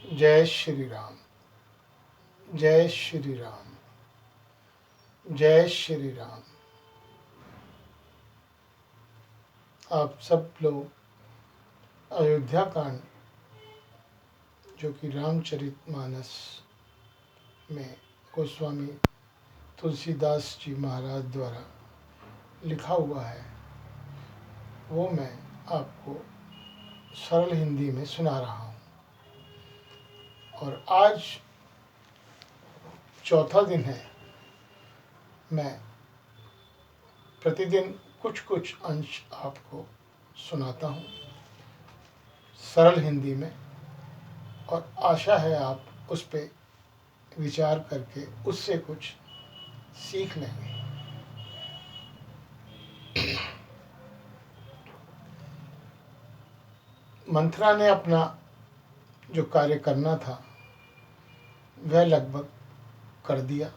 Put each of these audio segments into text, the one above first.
जय श्री राम। जय श्री राम। जय श्री राम। आप सब लोग अयोध्या कांड जो कि रामचरितमानस में गोस्वामी तुलसीदास जी महाराज द्वारा लिखा हुआ है, वो मैं आपको सरल हिंदी में सुना रहा हूँ। और आज चौथा दिन है। मैं प्रतिदिन कुछ कुछ अंश आपको सुनाता हूँ सरल हिंदी में, और आशा है आप उस पर विचार करके उससे कुछ सीख लेंगे। मंथरा ने अपना जो कार्य करना था वह लगभग कर दिया,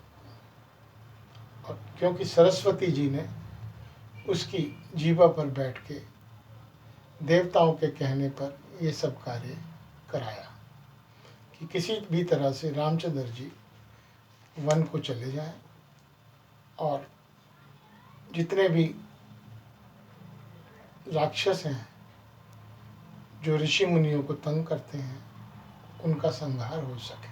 और क्योंकि सरस्वती जी ने उसकी जीवा पर बैठ के देवताओं के कहने पर ये सब कार्य कराया कि किसी भी तरह से रामचंद्र जी वन को चले जाएं और जितने भी राक्षस हैं जो ऋषि मुनियों को तंग करते हैं उनका संहार हो सके।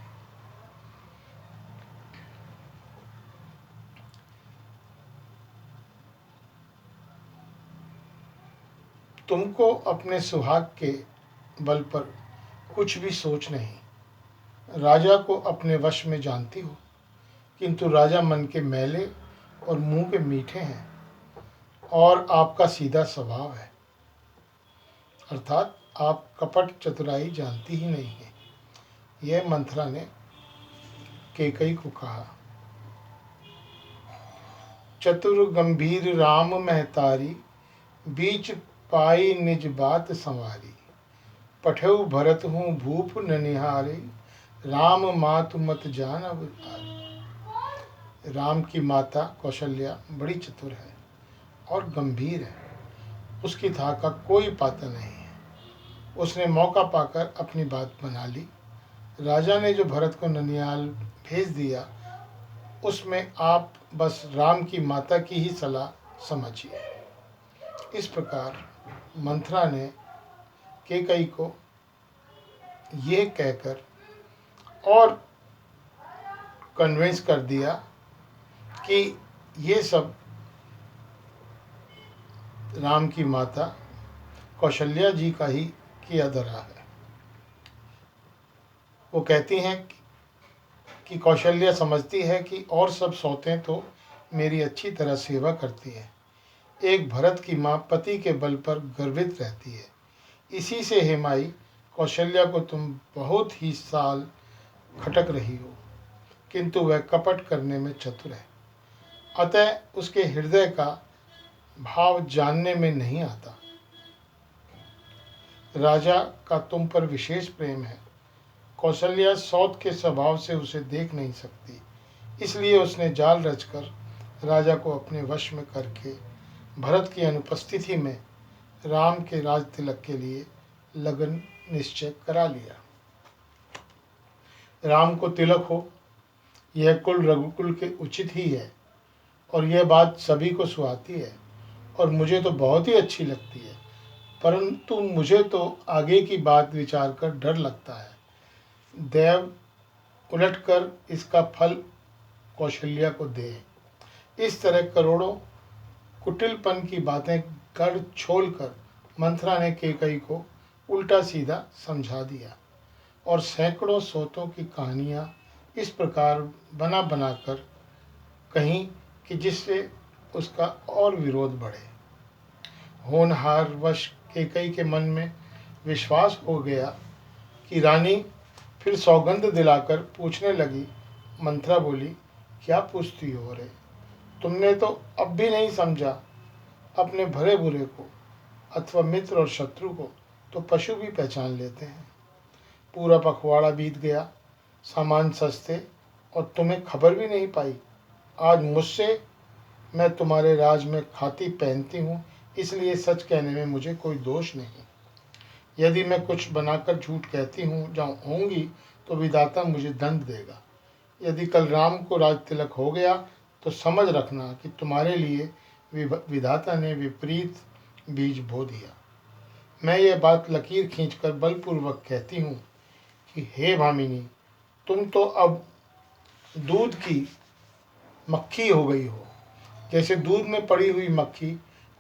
तुमको अपने सुहाग के बल पर कुछ भी सोच नहीं। राजा को अपने वश में जानती हो, किंतु राजा मन के मैले और मुंह के मीठे हैं, और आपका सीधा स्वभाव है, अर्थात आप कपट चतुराई जानती ही नहीं है। यह मंथरा ने कैकई को कहा। चतुर गंभीर राम महतारी, बीच पाई निज बात संवारी। पठेउ भरत हूँ भूप ननिहारे, राम मातु मत जान अवतारी। राम की माता कौशल्या बड़ी चतुर है और गंभीर है, उसकी था का कोई पाता नहीं है। उसने मौका पाकर अपनी बात बना ली। राजा ने जो भरत को ननिहाल भेज दिया, उसमें आप बस राम की माता की ही सलाह समझिए। इस प्रकार मंथरा ने कैकई को ये कहकर और कन्विंस कर दिया कि ये सब राम की माता कौशल्या जी का ही किया धरा है। वो कहती हैं कि कौशल्या समझती है कि और सब सौतें तो मेरी अच्छी तरह सेवा करती है, एक भरत की माँ पति के बल पर गर्वित रहती है। इसी से हे माई, कौशल्या को तुम बहुत ही साल खटक रही हो, किंतु वह कपट करने में चतुर है, अतः उसके हृदय का भाव जानने में नहीं आता। राजा का तुम पर विशेष प्रेम है। कौशल्या सौत के स्वभाव से उसे देख नहीं सकती, इसलिए उसने जाल रचकर राजा को अपने वश में करके भरत की अनुपस्थिति में राम के राज तिलक के लिए लगन निश्चय करा लिया। राम को तिलक हो, यह कुल रघुकुल के उचित ही है, और यह बात सभी को सुहाती है और मुझे तो बहुत ही अच्छी लगती है, परंतु मुझे तो आगे की बात विचार कर डर लगता है। देव उलटकर इसका फल कौशल्या को दे। इस तरह करोड़ों कुटिलपन की बातें कर छोल कर मंथरा ने कैकई को उल्टा सीधा समझा दिया, और सैकड़ों सोतों की कहानियाँ इस प्रकार बना बनाकर कहीं कि जिससे उसका और विरोध बढ़े। होनहार वश कैकई के मन में विश्वास हो गया कि रानी फिर सौगंध दिलाकर पूछने लगी। मंथरा बोली, क्या पूछती हो रे? तुमने तो अब भी नहीं समझा। अपने भले बुरे को अथवा मित्र और शत्रु को तो पशु भी पहचान लेते हैं। पूरा पखवाड़ा बीत गया, सामान सस्ते, और तुम्हें खबर भी नहीं पाई। आज मुझसे मैं तुम्हारे राज में खाती पहनती हूँ, इसलिए सच कहने में मुझे कोई दोष नहीं। यदि मैं कुछ बनाकर झूठ कहती होंगी तो विधाता मुझे दंड देगा। यदि कल राम को राज तिलक हो गया तो समझ रखना कि तुम्हारे लिए विधाता ने विपरीत बीज बो दिया। मैं यह बात लकीर खींचकर बलपूर्वक कहती हूँ कि हे भामिनी, तुम तो अब दूध की मक्खी हो गई हो। जैसे दूध में पड़ी हुई मक्खी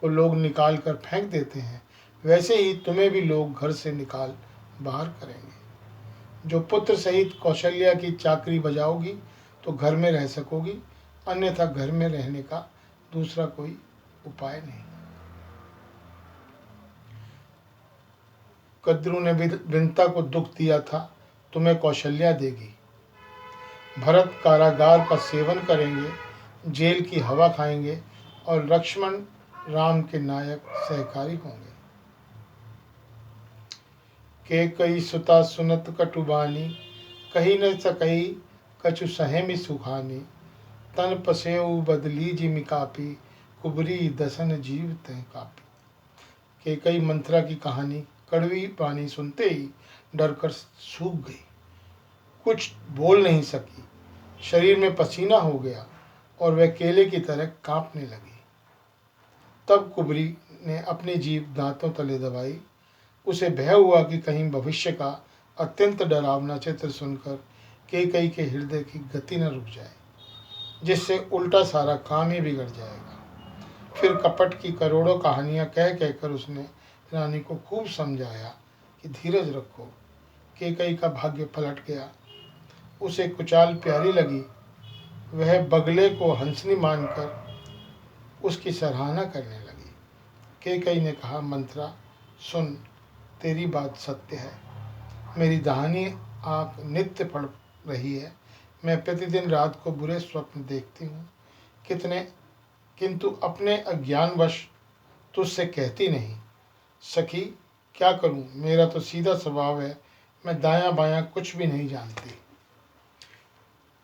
को लोग निकाल कर फेंक देते हैं, वैसे ही तुम्हें भी लोग घर से निकाल बाहर करेंगे। जो पुत्र सहित कौशल्या की चाकरी बजाओगी तो घर में रह सकोगी, अन्यथा घर में रहने का दूसरा कोई उपाय नहीं। कद्रु ने विंता को दुख दिया था, तुम्हें कौशल्या देगी। भरत कारागार का सेवन करेंगे, जेल की हवा खाएंगे और लक्ष्मण राम के नायक सहकारी होंगे। के कई सुता सुनत कटुबानी, कही न सकई कछु सहमी सुखानी। तन पसेऊ बदली जिमि कापी, कुबरी दसन जीव तह कापी। के कई मंत्रा की कहानी कड़वी पानी सुनते ही डरकर सूख गई, कुछ बोल नहीं सकी। शरीर में पसीना हो गया और वह केले की तरह कांपने लगी। तब कुबरी ने अपनी जीभ दांतों तले दबाई। उसे भय हुआ कि कहीं भविष्य का अत्यंत डरावना चित्र सुनकर कैकेयी के हृदय की गति न रुक जाए, जिससे उल्टा सारा काम ही बिगड़ जाएगा। फिर कपट की करोड़ों कहानियां कह कहकर उसने रानी को खूब समझाया कि धीरज रखो। कैकेयी का भाग्य पलट गया। उसे कुचाल प्यारी लगी। वह बगले को हंसनी मानकर उसकी सराहना करने लगी। कैकेयी ने कहा, मंत्रा सुन, तेरी बात सत्य है। मेरी दाहिनी आँख नित्य पड़ रही है। मैं प्रतिदिन रात को बुरे स्वप्न देखती हूँ, किंतु अपने अज्ञानवश तुझसे कहती नहीं। सखी, क्या करूँ, मेरा तो सीधा स्वभाव है, मैं दायां बायां कुछ भी नहीं जानती।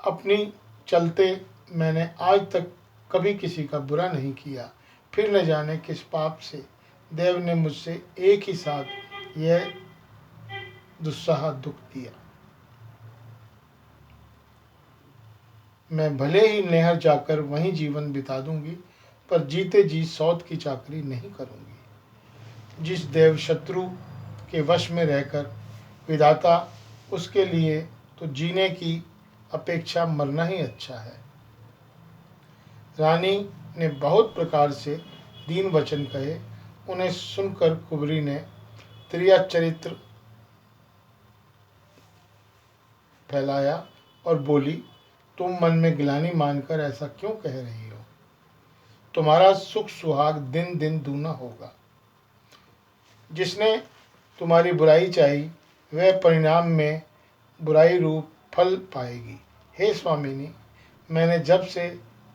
अपनी चलते मैंने आज तक कभी किसी का बुरा नहीं किया, फिर न जाने किस पाप से देव ने मुझसे एक ही साथ यह दुस्सह दुख दिया। मैं भले ही नहर जाकर वहीं जीवन बिता दूंगी, पर जीते जी सौत की चाकरी नहीं करूंगी। जिस देव शत्रु के वश में रहकर विधाता, उसके लिए तो जीने की अपेक्षा मरना ही अच्छा है। रानी ने बहुत प्रकार से दीन वचन कहे। उन्हें सुनकर कुबरी ने त्रिया चरित्र फैलाया और बोली, तुम मन में गिलानी मानकर ऐसा क्यों कह रही हो? तुम्हारा सुख सुहाग दिन दिन दूना होगा। जिसने तुम्हारी बुराई चाही, वह परिणाम में बुराई रूप फल पाएगी। हे स्वामिनी, मैंने जब से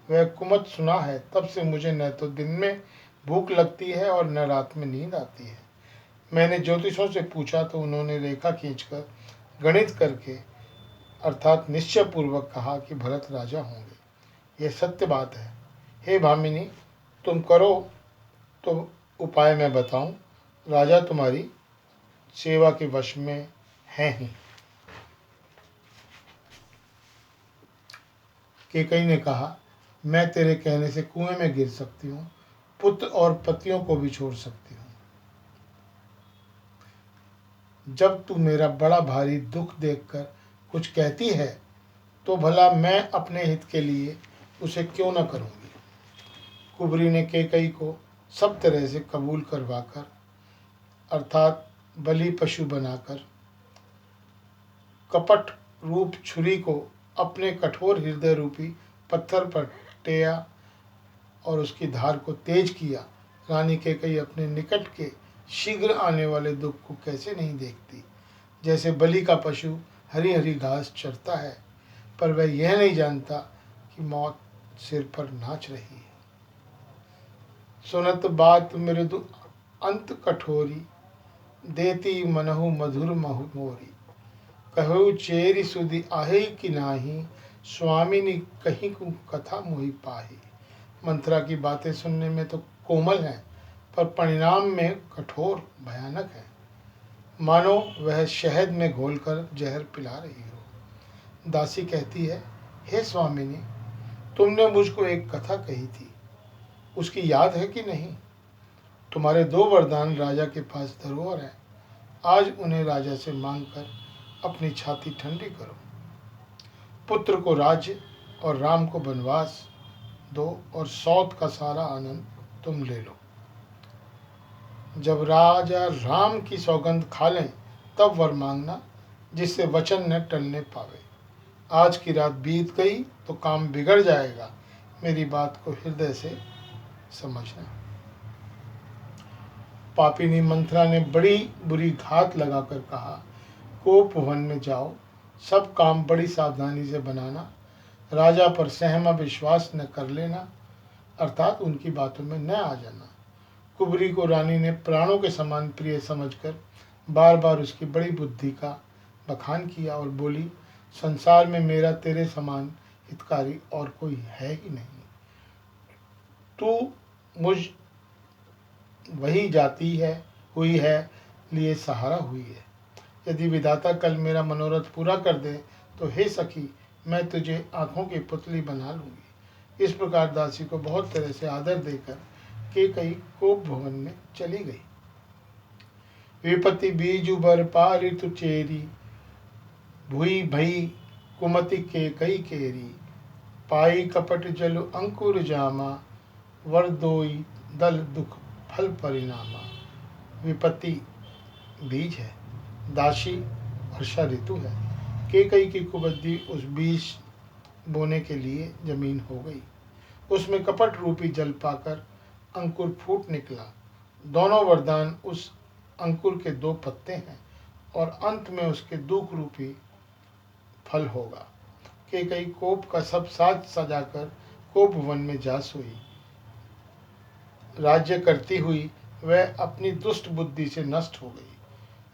वह कुमत सुना है, तब से मुझे न तो दिन में भूख लगती है और न रात में नींद आती है। मैंने ज्योतिषों से पूछा तो उन्होंने रेखा खींचकर गणित करके अर्थात निश्चय पूर्वक कहा कि भरत राजा होंगे। यह सत्य बात है। हे भामिनी, तुम करो तो उपाय मैं बताऊं। राजा तुम्हारी सेवा के वश में है ही। कैकेयी ने कहा, मैं तेरे कहने से कुएं में गिर सकती हूँ, पुत्र और पतियों को भी छोड़ सकती हूँ। जब तू मेरा बड़ा भारी दुख देखकर कुछ कहती है, तो भला मैं अपने हित के लिए उसे क्यों न करूँगी। कुबरी ने कैकेयी को सब तरह से कबूल करवाकर, अर्थात बलि पशु बनाकर, कपट रूप छुरी को अपने कठोर हृदय रूपी पत्थर पर टेया और उसकी धार को तेज किया। रानी कैकेयी अपने निकट के शीघ्र आने वाले दुख को कैसे नहीं देखती। जैसे बलि का पशु हरी हरी घास चरता है, पर वह यह नहीं जानता कि मौत सिर पर नाच रही है। सुनत बात मृदु अंत कठोरी, देती मनहु मधुर महु मोरी। कहु चेरी सुधि आहे कि नाही, स्वामिनी कहीं को कथा मोहि पाही। मंत्रा की बातें सुनने में तो कोमल है, पर परिणाम में कठोर भयानक है। मानो वह शहद में घोलकर जहर पिला रही हो। दासी कहती है, हे स्वामिनी, तुमने मुझको एक कथा कही थी, उसकी याद है कि नहीं? तुम्हारे 2 वरदान राजा के पास धरोहर हैं, आज उन्हें राजा से मांग कर अपनी छाती ठंडी करो। पुत्र को राज्य और राम को वनवास दो और सौत का सारा आनंद तुम ले लो। जब राजा राम की सौगंध खा लें तब वर मांगना, जिससे वचन न टलने पावे। आज की रात बीत गई तो काम बिगड़ जाएगा, मेरी बात को हृदय से समझना। पापिनी मंथरा ने बड़ी बुरी घात लगाकर कहा, कोप वन में जाओ, सब काम बड़ी सावधानी से बनाना, राजा पर सहमा विश्वास न कर लेना, अर्थात उनकी बातों में न आ जाना। कुबरी को रानी ने प्राणों के समान प्रिय समझकर बार बार उसकी बड़ी बुद्धि का बखान किया और बोली, संसार में मेरा तेरे समान हितकारी और कोई है ही नहीं। तू मुझ वही जाती है हुई है लिए सहारा हुई है। यदि विधाता कल मेरा मनोरथ पूरा कर दे तो हे सखी, मैं तुझे आंखों की पुतली बना लूंगी। इस प्रकार दासी को बहुत तरह से आदर देकर कैकेयी कोप भवन में चली गई। विपत्ति बीजु बर पारितु चेरी, भुई भई कुमति कैकेयी केरी, पाई कपट जलु अंकुर जामा, वर दोई दल दुख फल परिणामा। विपत्ति बीज है, दासी वर्षा ऋतु है। कैकेयी की कुबुद्धि उस बीज बोने के लिए जमीन हो गई। उसमें कपट रूपी जल पाकर अंकुर फूट निकला। दोनों वरदान उस अंकुर के 2 पत्ते हैं और अंत में उसके दुख रूपी फल होगा। कैकेयी कोप का सब साज सजाकर कोप वन में जा सोई। राज्य करती हुई वह अपनी दुष्ट बुद्धि से नष्ट हो गई।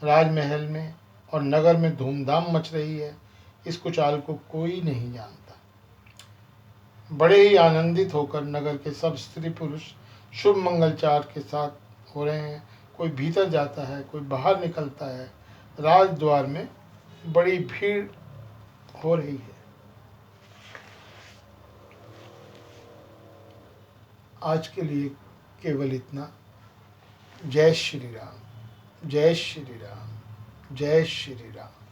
राजमहल में और नगर में धूमधाम मच रही है, इस कुचाल को कोई नहीं जानता। बड़े ही आनंदित होकर नगर के सब स्त्री पुरुष शुभ मंगलचार के साथ हो रहे हैं। कोई भीतर जाता है, कोई बाहर निकलता है। राजद्वार में बड़ी भीड़ हो रही है। आज के लिए केवल इतना। जय श्री राम, जय श्री राम, जय श्री राम।